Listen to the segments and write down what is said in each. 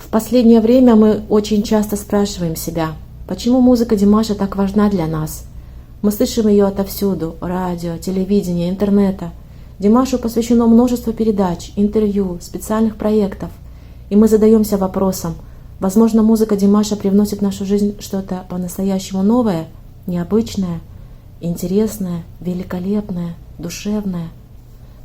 В последнее время мы очень часто спрашиваем себя, почему музыка Димаша так важна для нас. Мы слышим ее отовсюду – радио, телевидение, интернета. Димашу посвящено множество передач, интервью, специальных проектов. И мы задаемся вопросом, возможно, музыка Димаша привносит в нашу жизнь что-то по-настоящему новое, необычное, интересное, великолепное, душевное.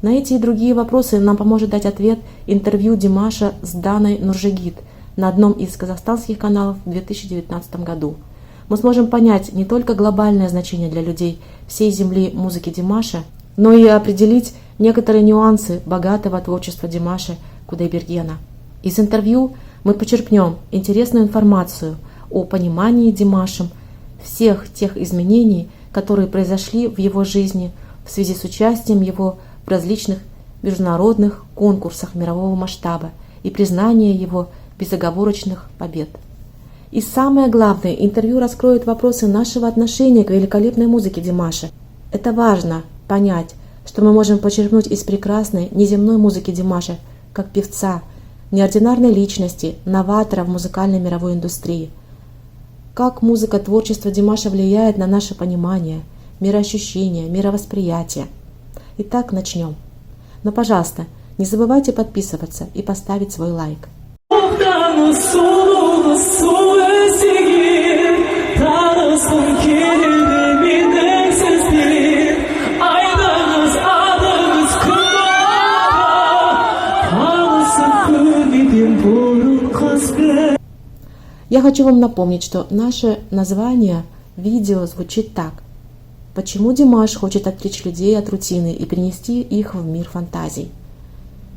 На эти и другие вопросы нам поможет дать ответ интервью Димаша с Даной Нуржигит на одном из казахстанских каналов в 2019 году. Мы сможем понять не только глобальное значение для людей всей земли музыки Димаша, но и определить некоторые нюансы богатого творчества Димаша Кудайбергена. Из интервью мы почерпнем интересную информацию о понимании Димашем всех тех изменений, которые произошли в его жизни в связи с участием его в различных международных конкурсах мирового масштаба и признания его безоговорочных побед. И самое главное, интервью раскроет вопросы нашего отношения к великолепной музыке Димаша. Это важно понять, что мы можем почерпнуть из прекрасной неземной музыки Димаша, как певца, неординарной личности, новатора в музыкальной мировой индустрии. Как музыка, творчество Димаша влияет на наше понимание, мироощущение, мировосприятие. Итак, начнем. Но, пожалуйста, не забывайте подписываться и поставить свой лайк. Я хочу вам напомнить, что наше название видео звучит так. Почему Димаш хочет отвлечь людей от рутины и перенести их в мир фантазий?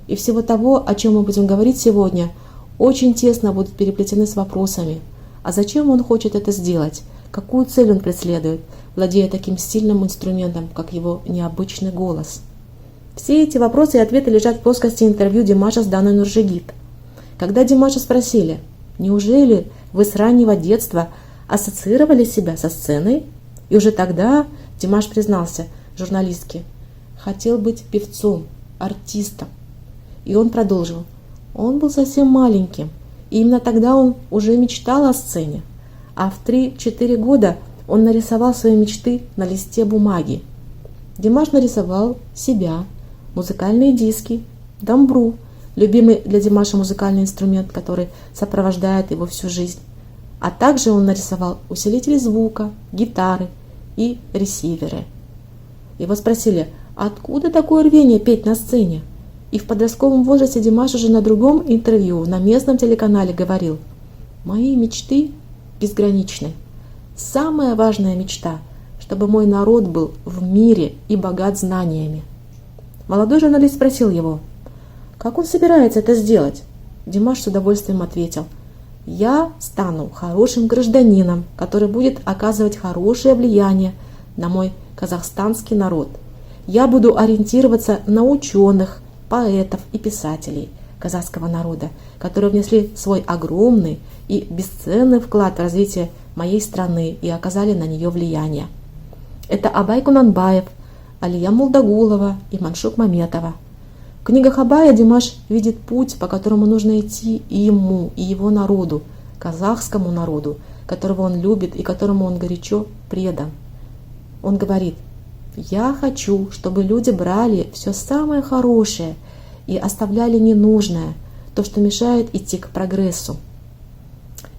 И всего того, о чем мы будем говорить сегодня, очень тесно будут переплетены с вопросами. А зачем он хочет это сделать? Какую цель он преследует, владея таким сильным инструментом, как его необычный голос? Все эти вопросы и ответы лежат в плоскости интервью Димаша с Даной Нуржигит. Когда Димаша спросили, неужели вы с раннего детства ассоциировали себя со сценой? И уже тогда Димаш признался журналистке, хотел быть певцом, артистом. И он продолжил, он был совсем маленьким, и именно тогда он уже мечтал о сцене. А в 3-4 года он нарисовал свои мечты на листе бумаги. Димаш нарисовал себя, музыкальные диски, дамбру, любимый для Димаша музыкальный инструмент, который сопровождает его всю жизнь. А также он нарисовал усилители звука, гитары и ресиверы. Его спросили, откуда такое рвение петь на сцене? И в подростковом возрасте Димаш уже на другом интервью на местном телеканале говорил, «Мои мечты безграничны. Самая важная мечта, чтобы мой народ был в мире и богат знаниями». Молодой журналист спросил его, как он собирается это сделать? Димаш с удовольствием ответил, «Я стану хорошим гражданином, который будет оказывать хорошее влияние на мой казахстанский народ. Я буду ориентироваться на ученых, поэтов и писателей казахского народа, которые внесли свой огромный и бесценный вклад в развитие моей страны и оказали на нее влияние. Это Абай Кунанбаев, Алия Молдагулова и Маншук Маметова. В книгах Абая Димаш видит путь, по которому нужно идти и ему, и его народу, казахскому народу, которого он любит и которому он горячо предан. Он говорит, «Я хочу, чтобы люди брали все самое хорошее и оставляли ненужное, то, что мешает идти к прогрессу».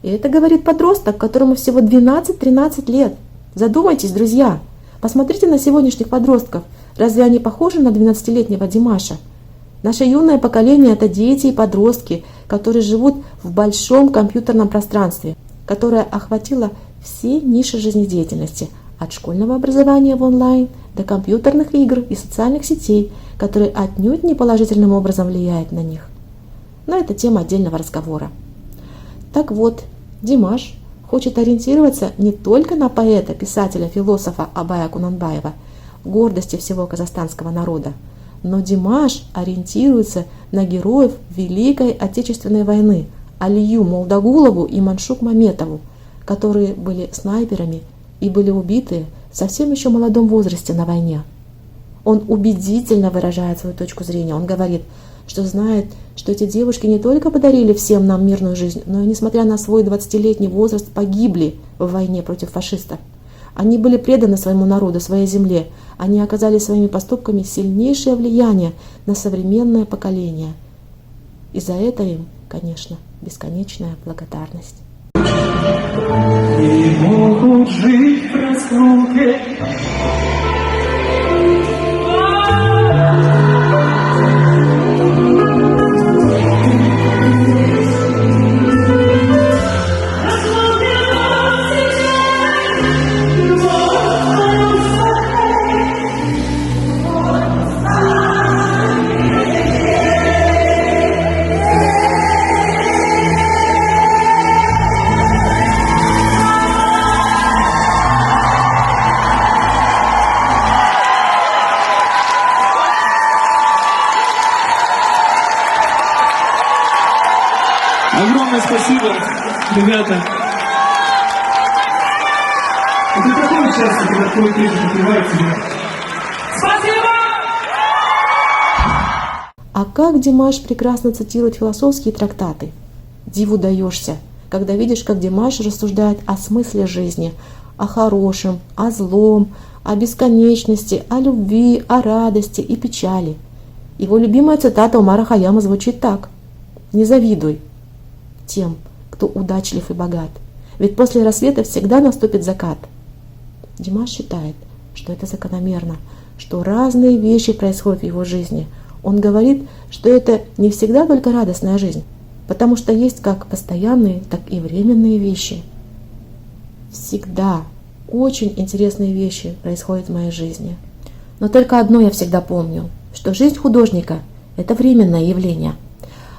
И это говорит подросток, которому всего 12-13 лет. Задумайтесь, друзья, посмотрите на сегодняшних подростков. Разве они похожи на 12-летнего Димаша? Наше юное поколение – это дети и подростки, которые живут в большом компьютерном пространстве, которое охватило все ниши жизнедеятельности, от школьного образования в онлайн до компьютерных игр и социальных сетей, которые отнюдь не положительным образом влияют на них. Но это тема отдельного разговора. Так вот, Димаш хочет ориентироваться не только на поэта, писателя, философа Абая Кунанбаева, гордости всего казахстанского народа, но Димаш ориентируется на героев Великой Отечественной войны Алию Молдагулову и Маншук Маметову, которые были снайперами и были убиты в совсем еще молодом возрасте на войне. Он убедительно выражает свою точку зрения. Он говорит, что знает, что эти девушки не только подарили всем нам мирную жизнь, но и, несмотря на свой 20-летний возраст, погибли в войне против фашистов. Они были преданы своему народу, своей земле. Они оказали своими поступками сильнейшее влияние на современное поколение. И за это им, конечно, бесконечная благодарность. И могут жить в разлуке. Огромное спасибо, ребята. Это такое счастье, когда твой критик открывает тебя. Спасибо! А как Димаш прекрасно цитирует философские трактаты. Диву даешься, когда видишь, как Димаш рассуждает о смысле жизни, о хорошем, о злом, о бесконечности, о любви, о радости и печали. Его любимая цитата Умара Хайяма звучит так: «Не завидуй тем, кто удачлив и богат, ведь после рассвета всегда наступит закат». Димаш считает, что это закономерно, что разные вещи происходят в его жизни. Он говорит, что это не всегда только радостная жизнь, потому что есть как постоянные, так и временные вещи. Всегда очень интересные вещи происходят в моей жизни. Но только одно я всегда помню, что жизнь художника – это временное явление.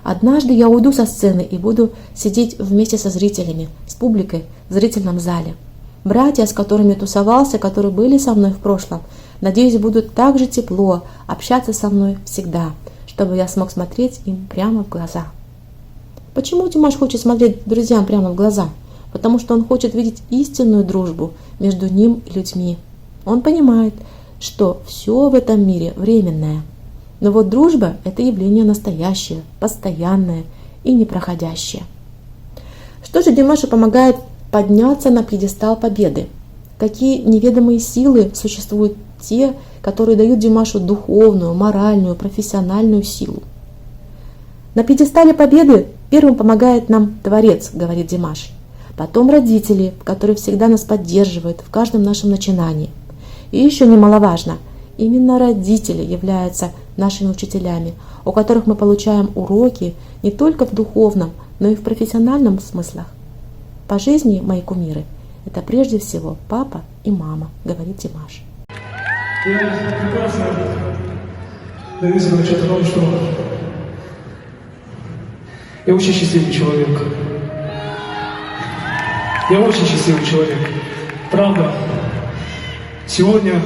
Однажды я уйду со сцены и буду сидеть вместе со зрителями, с публикой в зрительном зале. Братья, с которыми тусовался, которые были со мной в прошлом, надеюсь, будут так же тепло общаться со мной всегда, чтобы я смог смотреть им прямо в глаза. Почему Димаш хочет смотреть друзьям прямо в глаза? Потому что он хочет видеть истинную дружбу между ним и людьми. Он понимает, что все в этом мире временное. Но вот дружба – это явление настоящее, постоянное и непроходящее. Что же Димашу помогает подняться на пьедестал победы? Какие неведомые силы существуют те, которые дают Димашу духовную, моральную, профессиональную силу? На пьедестале победы первым помогает нам Творец, говорит Димаш. Потом родители, которые всегда нас поддерживают в каждом нашем начинании. И еще немаловажно, именно родители являются нашими учителями, у которых мы получаем уроки не только в духовном, но и в профессиональном смыслах. По жизни мои кумиры – это прежде всего папа и мама, говорит Димаш. Я прекрасно даю себе отчет о том, что я очень счастливый человек. Я очень счастливый человек. Правда, сегодня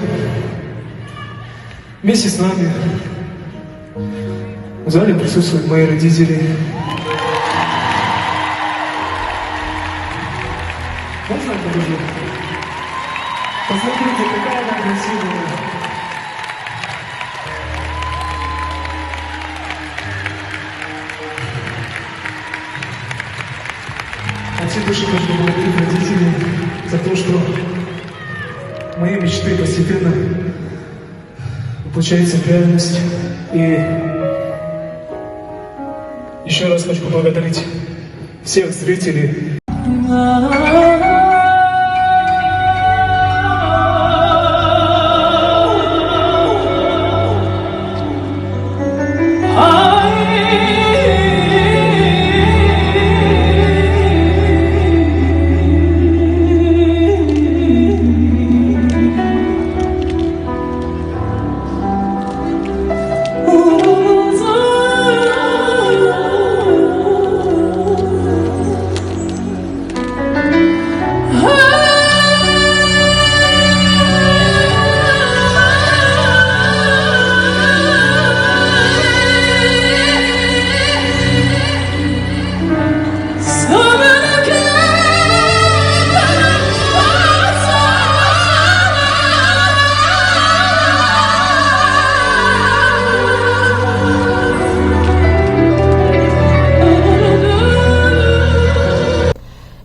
вместе с нами в зале присутствуют мои родители. Можно я покажу? Посмотрите, какая она красивая. От всей души хочу благодарить родителей за то, что мои мечты постепенно воплощаются в реальность. И еще раз хочу поблагодарить всех зрителей.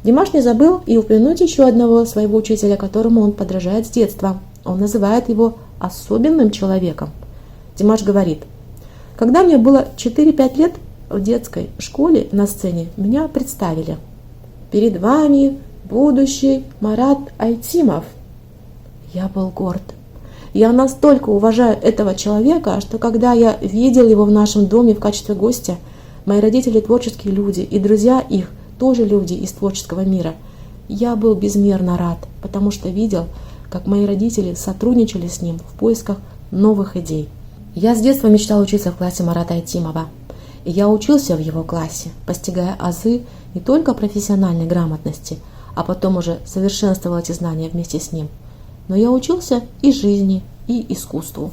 Димаш не забыл и упомянуть еще одного своего учителя, которому он подражает с детства. Он называет его особенным человеком. Димаш говорит: когда мне было 4-5 лет, в детской школе на сцене меня представили. Перед вами будущий Марат Айтимов. Я был горд. Я настолько уважаю этого человека, что когда я видел его в нашем доме в качестве гостя, мои родители творческие люди, и друзья их тоже люди из творческого мира, я был безмерно рад, потому что видел, как мои родители сотрудничали с ним в поисках новых идей. Я с детства мечтал учиться в классе Марата Айтимова. И я учился в его классе, постигая азы не только профессиональной грамотности, а потом уже совершенствовал эти знания вместе с ним. Но я учился и жизни, и искусству.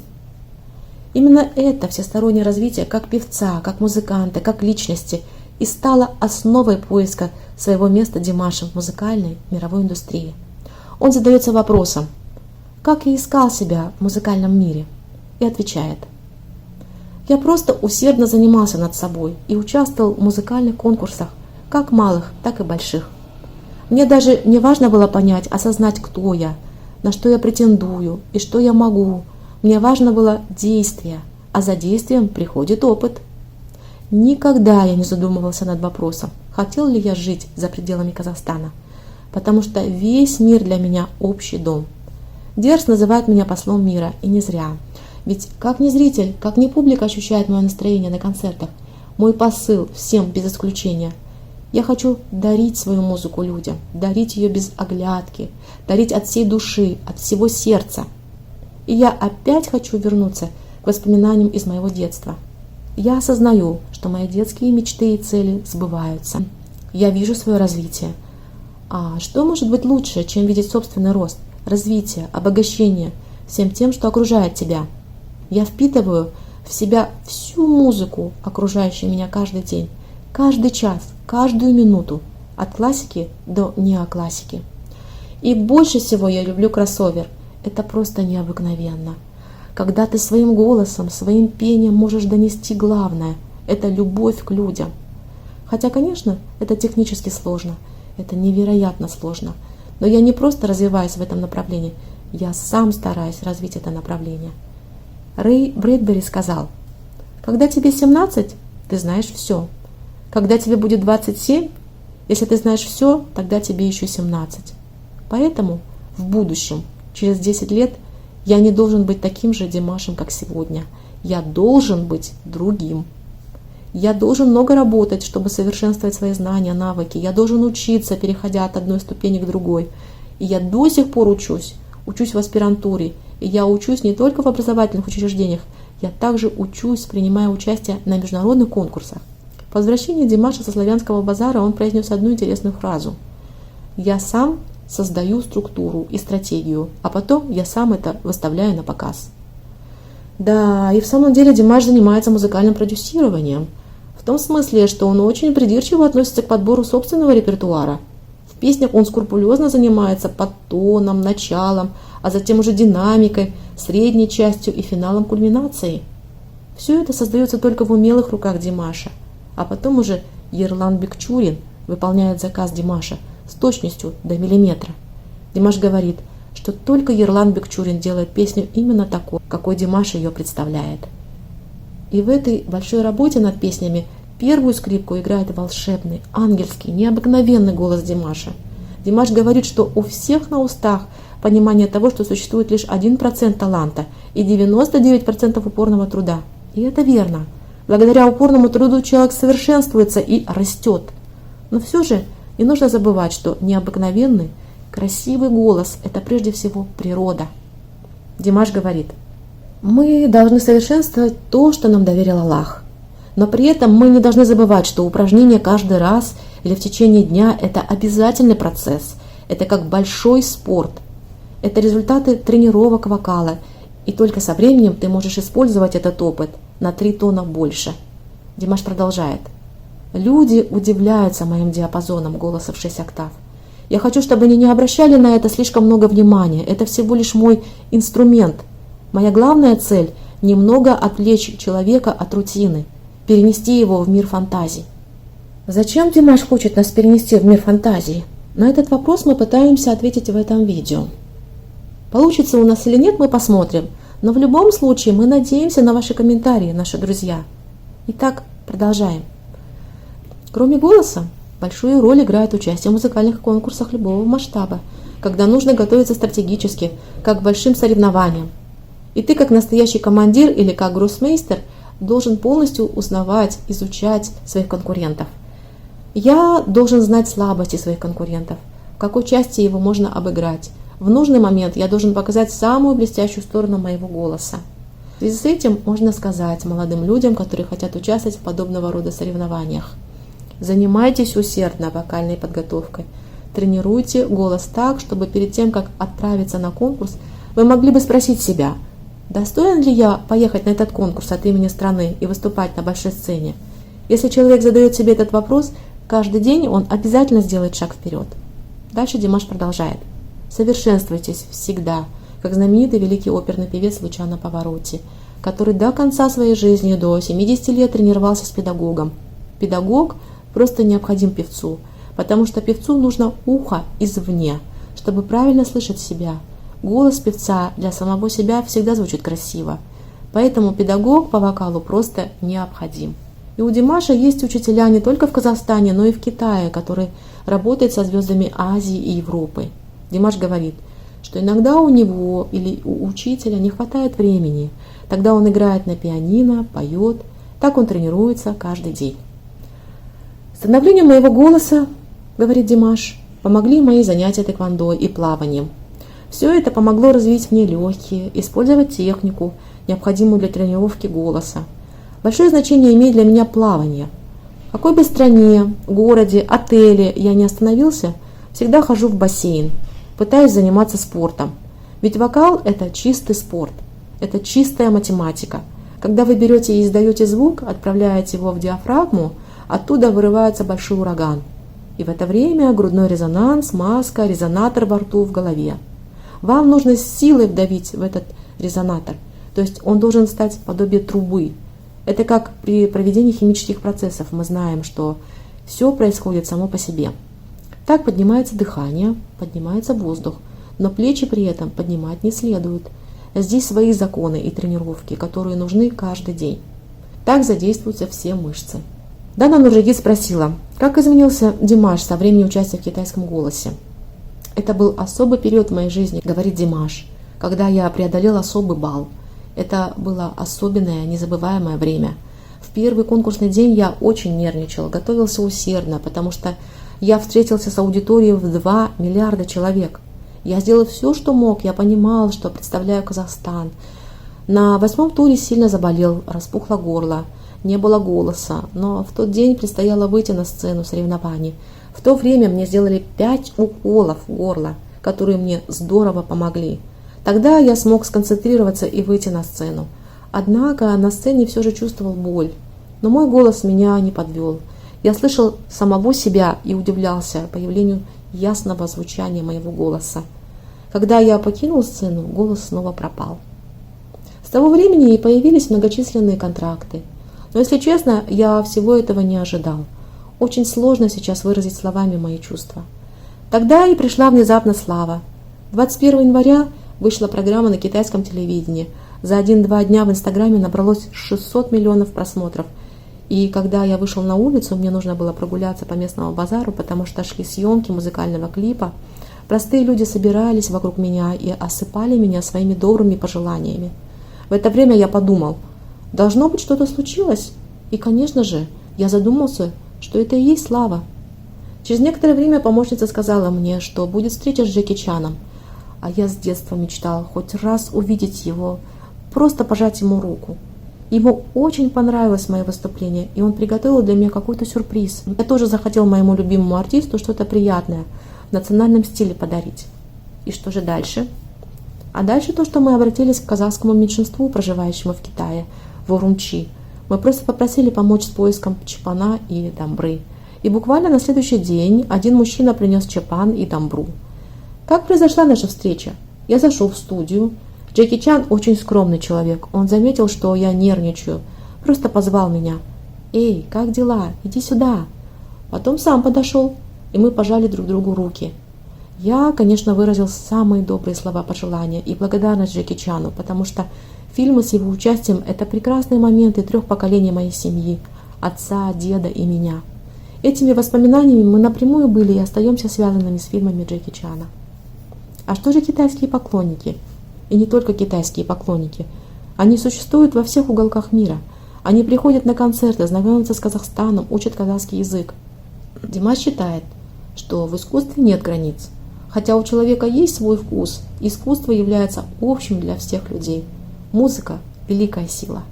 Именно это всестороннее развитие как певца, как музыканта, как личности и стало основой поиска своего места Димаша в музыкальной мировой индустрии. Он задается вопросом: как я искал себя в музыкальном мире? И отвечает: я просто усердно занимался над собой и участвовал в музыкальных конкурсах, как малых, так и больших. Мне даже не важно было понять, осознать, кто я, на что я претендую и что я могу. Мне важно было действие, а за действием приходит опыт. Никогда я не задумывался над вопросом, хотел ли я жить за пределами Казахстана, потому что весь мир для меня общий дом. Дерс называет меня послом мира, и не зря. Ведь как ни зритель, как ни публика ощущает мое настроение на концертах, мой посыл всем без исключения. Я хочу дарить свою музыку людям, дарить ее без оглядки, дарить от всей души, от всего сердца. И я опять хочу вернуться к воспоминаниям из моего детства. Я осознаю, что мои детские мечты и цели сбываются. Я вижу свое развитие. А что может быть лучше, чем видеть собственный рост, развитие, обогащение всем тем, что окружает тебя? Я впитываю в себя всю музыку, окружающую меня каждый день, каждый час, каждую минуту, от классики до неоклассики. И больше всего я люблю кроссовер. Это просто необыкновенно. Когда ты своим голосом, своим пением можешь донести главное – это любовь к людям. Хотя, конечно, это технически сложно, это невероятно сложно. Но я не просто развиваюсь в этом направлении, я сам стараюсь развить это направление. Рэй Брэдбери сказал: когда тебе 17, ты знаешь все. Когда тебе будет 27, если ты знаешь все, тогда тебе еще 17. Поэтому в будущем, через 10 лет, я не должен быть таким же Димашем, как сегодня. Я должен быть другим. Я должен много работать, чтобы совершенствовать свои знания, навыки. Я должен учиться, переходя от одной ступени к другой. И я до сих пор учусь в аспирантуре. И я учусь не только в образовательных учреждениях, я также учусь, принимая участие на международных конкурсах. По возвращении Димаша со славянского базара он произнес одну интересную фразу: «Я сам создаю структуру и стратегию, а потом я сам это выставляю на показ». Да, и в самом деле Димаш занимается музыкальным продюсированием, в том смысле, что он очень придирчиво относится к подбору собственного репертуара. В песнях он скрупулезно занимается подтоном, началом, а затем уже динамикой, средней частью и финалом кульминацией. Все это создается только в умелых руках Димаша, а потом уже Ерлан Бекчурин выполняет заказ Димаша с точностью до миллиметра. Димаш говорит, что только Ерлан Бекчурин делает песню именно такой, какой Димаш ее представляет. И в этой большой работе над песнями первую скрипку играет волшебный, ангельский, необыкновенный голос Димаша. Димаш говорит, что у всех на устах понимание того, что существует лишь 1% таланта и 99% упорного труда. И это верно. Благодаря упорному труду человек совершенствуется и растет. Но все же не нужно забывать, что необыкновенный, красивый голос – это прежде всего природа. Димаш говорит: мы должны совершенствовать то, что нам доверил Аллах. Но при этом мы не должны забывать, что упражнение каждый раз или в течение дня – это обязательный процесс. Это как большой спорт. Это результаты тренировок вокала. И только со временем ты можешь использовать этот опыт на 3 тона больше. Димаш продолжает: люди удивляются моим диапазоном голоса в 6 октав. Я хочу, чтобы они не обращали на это слишком много внимания. Это всего лишь мой инструмент. Моя главная цель – немного отвлечь человека от рутины, перенести его в мир фантазий. Зачем Димаш хочет нас перенести в мир фантазий? На этот вопрос мы пытаемся ответить в этом видео. Получится у нас или нет, мы посмотрим. Но в любом случае мы надеемся на ваши комментарии, наши друзья. Итак, продолжаем. Кроме голоса, большую роль играет участие в музыкальных конкурсах любого масштаба, когда нужно готовиться стратегически, как к большим соревнованиям. И ты, как настоящий командир или как гроссмейстер, должен полностью узнавать, изучать своих конкурентов. Я должен знать слабости своих конкурентов, в какой части его можно обыграть. В нужный момент я должен показать самую блестящую сторону моего голоса. В связи с этим можно сказать молодым людям, которые хотят участвовать в подобного рода соревнованиях: занимайтесь усердно вокальной подготовкой, тренируйте голос так, чтобы перед тем, как отправиться на конкурс, вы могли бы спросить себя: достоин ли я поехать на этот конкурс от имени страны и выступать на большой сцене? Если человек задает себе этот вопрос, каждый день он обязательно сделает шаг вперед. Дальше Димаш продолжает. Совершенствуйтесь всегда, как знаменитый великий оперный певец Лучано Паваротти, который до конца своей жизни, до 70 лет тренировался с педагогом. Педагог просто необходим певцу, потому что певцу нужно ухо извне, чтобы правильно слышать себя. Голос певца для самого себя всегда звучит красиво, поэтому педагог по вокалу просто необходим. И у Димаша есть учителя не только в Казахстане, но и в Китае, который работает со звездами Азии и Европы. Димаш говорит, что иногда у него или у учителя не хватает времени. Тогда он играет на пианино, поет. Так он тренируется каждый день. Становлению моего голоса, говорит Димаш, помогли мои занятия тэквондо и плаванием. Все это помогло развить мне легкие, использовать технику, необходимую для тренировки голоса. Большое значение имеет для меня плавание. В какой бы стране, городе, отеле я не остановился, всегда хожу в бассейн, пытаюсь заниматься спортом. Ведь вокал – это чистый спорт, это чистая математика. Когда вы берете и издаете звук, отправляете его в диафрагму, оттуда вырывается большой ураган. И в это время грудной резонанс, маска, резонатор во рту, в голове. Вам нужно с силой вдавить в этот резонатор, то есть он должен стать подобие трубы. Это как при проведении химических процессов. Мы знаем, что все происходит само по себе. Так поднимается дыхание, поднимается воздух, но плечи при этом поднимать не следует. Здесь свои законы и тренировки, которые нужны каждый день. Так задействуются все мышцы. Дана Нуржигит спросила, как изменился Димаш со времени участия в китайском голосе. Это был особый период в моей жизни, говорит Димаш, когда я преодолел особый балл. Это было особенное, незабываемое время. В первый конкурсный день я очень нервничал, готовился усердно, потому что я встретился с аудиторией в 2 миллиарда человек. Я сделал все, что мог, я понимал, что представляю Казахстан. На 8-м туре сильно заболел, распухло горло, не было голоса, но в тот день предстояло выйти на сцену соревнований. В то время мне сделали 5 уколов в горло, которые мне здорово помогли. Тогда я смог сконцентрироваться и выйти на сцену. Однако на сцене все же чувствовал боль. Но мой голос меня не подвел. Я слышал самого себя и удивлялся появлению ясного звучания моего голоса. Когда я покинул сцену, голос снова пропал. С того времени и появились многочисленные контракты. Но, если честно, я всего этого не ожидал. Очень сложно сейчас выразить словами мои чувства. Тогда и пришла внезапно слава. 21 января вышла программа на китайском телевидении. За 1-2 дня в Инстаграме набралось 600 миллионов просмотров. И когда я вышел на улицу, мне нужно было прогуляться по местному базару, потому что шли съемки музыкального клипа. Простые люди собирались вокруг меня и осыпали меня своими добрыми пожеланиями. В это время я подумал, должно быть, что-то случилось. И, конечно же, я задумался, что это и есть слава. Через некоторое время помощница сказала мне, что будет встреча с Джеки Чаном. А я с детства мечтал хоть раз увидеть его, просто пожать ему руку. Ему очень понравилось мое выступление, и он приготовил для меня какой-то сюрприз. Я тоже захотел моему любимому артисту что-то приятное в национальном стиле подарить. И что же дальше? А дальше то, что мы обратились к казахскому меньшинству, проживающему в Китае, в Урумчи. Мы просто попросили помочь с поиском чапана и дамбры. И буквально на следующий день один мужчина принес чапан и дамбру. Как произошла наша встреча? Я зашел в студию. Джеки Чан очень скромный человек. Он заметил, что я нервничаю. Просто позвал меня. «Эй, как дела? Иди сюда». Потом сам подошел. и мы пожали друг другу руки. Я, конечно, выразил самые добрые слова пожелания и благодарность Джеки Чану, потому что фильмы с его участием – это прекрасные моменты 3 поколений моей семьи – отца, деда и меня. Этими воспоминаниями мы напрямую были и остаемся связанными с фильмами Джеки Чана. А что же китайские поклонники? И не только китайские поклонники. Они существуют во всех уголках мира. Они приходят на концерты, знакомятся с Казахстаном, учат казахский язык. Димаш считает, что в искусстве нет границ. Хотя у человека есть свой вкус, искусство является общим для всех людей. Музыка – великая сила.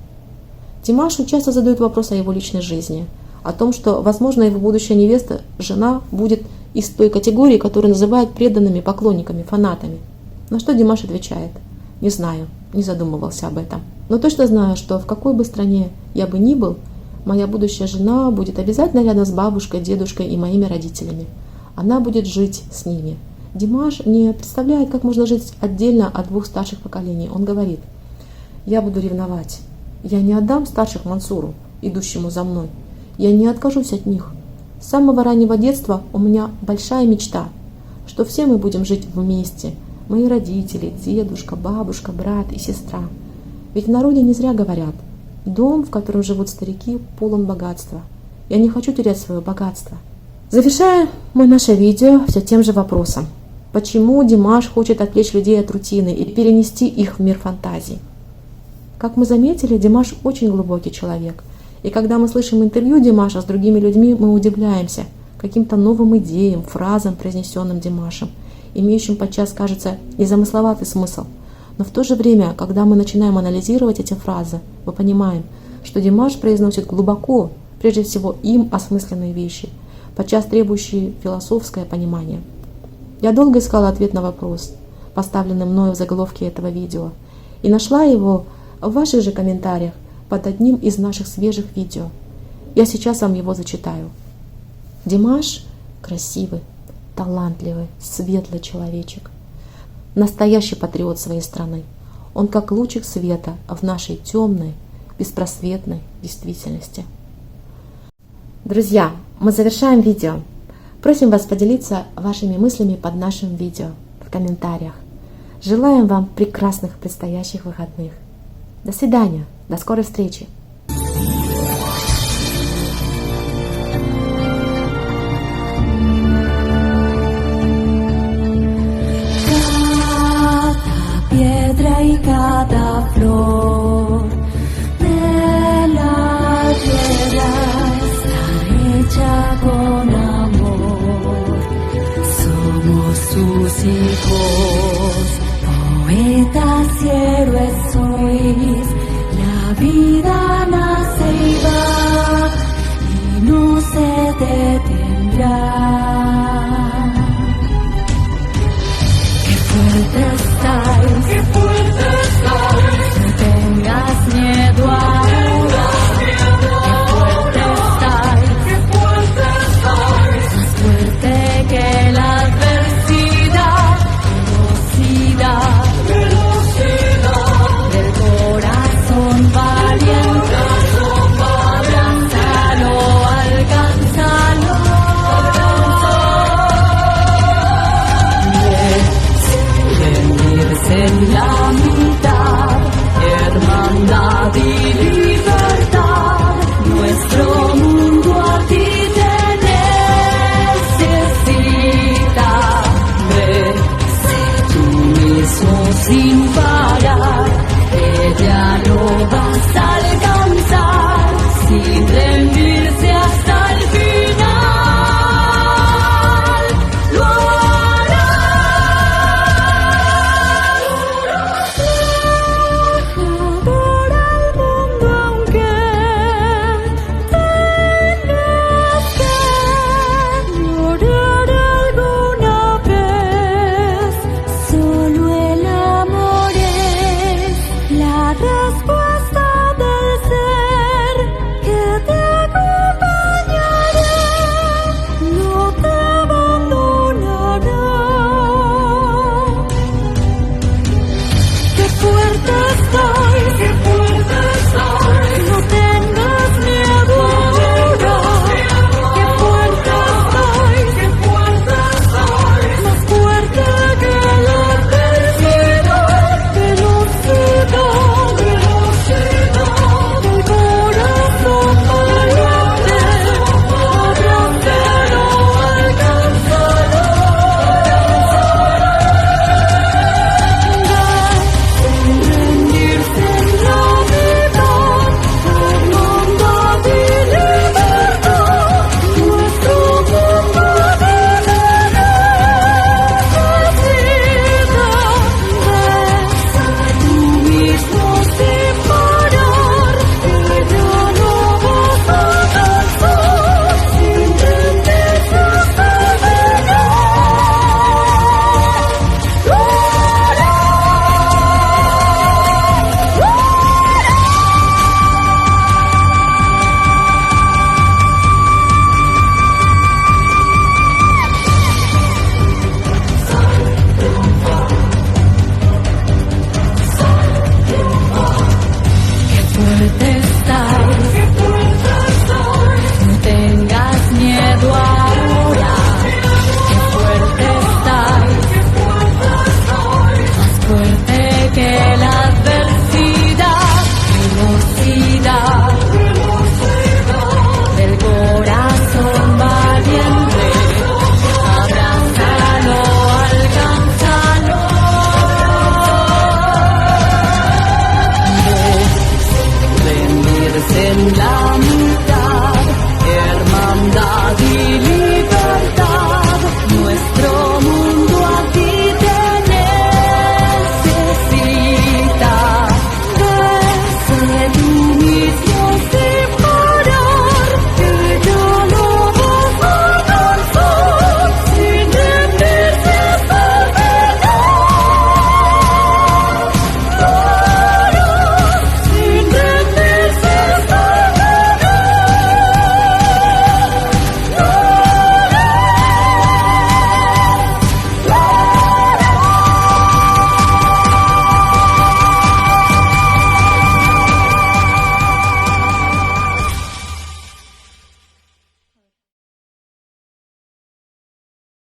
Димашу часто задают вопрос о его личной жизни, о том, что, возможно, его будущая невеста, жена, будет из той категории, которую называют преданными поклонниками, фанатами. На что Димаш отвечает: «Не знаю, не задумывался об этом. Но точно знаю, что в какой бы стране я бы ни был, моя будущая жена будет обязательно рядом с бабушкой, дедушкой и моими родителями. Она будет жить с ними». Димаш не представляет, как можно жить отдельно от 2 старших поколений. Он говорит: «Я буду ревновать. Я не отдам старших Мансуру, идущему за мной. Я не откажусь от них. С самого раннего детства у меня большая мечта, что все мы будем жить вместе. Мои родители, дедушка, бабушка, брат и сестра. Ведь в народе не зря говорят: дом, в котором живут старики, полон богатства. Я не хочу терять свое богатство». Завершая мы наше видео все тем же вопросом: почему Димаш хочет отвлечь людей от рутины и перенести их в мир фантазий? Как мы заметили, Димаш очень глубокий человек. И когда мы слышим интервью Димаша с другими людьми, мы удивляемся каким-то новым идеям, фразам, произнесенным Димашем, имеющим подчас, кажется, незамысловатый смысл. Но в то же время, когда мы начинаем анализировать эти фразы, мы понимаем, что Димаш произносит глубоко, прежде всего им осмысленные вещи, подчас требующие философское понимание. Я долго искала ответ на вопрос, поставленный мною в заголовке этого видео, и нашла его в ваших же комментариях под одним из наших свежих видео. Я сейчас вам его зачитаю. Димаш красивый, талантливый, светлый человечек. Настоящий патриот своей страны. Он как лучик света в нашей темной, беспросветной действительности. Друзья, мы завершаем видео. Просим вас поделиться вашими мыслями под нашим видео в комментариях. Желаем вам прекрасных предстоящих выходных. До свидания, до скорой встречи. Y cada flor de la tierra está hecha con amor. Somos sus hijos, poetas y héroes sois. La vida nace y va y no se detendrá. Qué fuerte estáis, qué fuerte estáis. No tengas miedo ahora. Qué fuerte estáis, más fuerte que la adversidad. Velocidad del corazón valiente. Abrázalo, alcánzalo. En la mitad, hermandad y libertad, nuestro mundo a ti te necesita. Sé tú mismo sin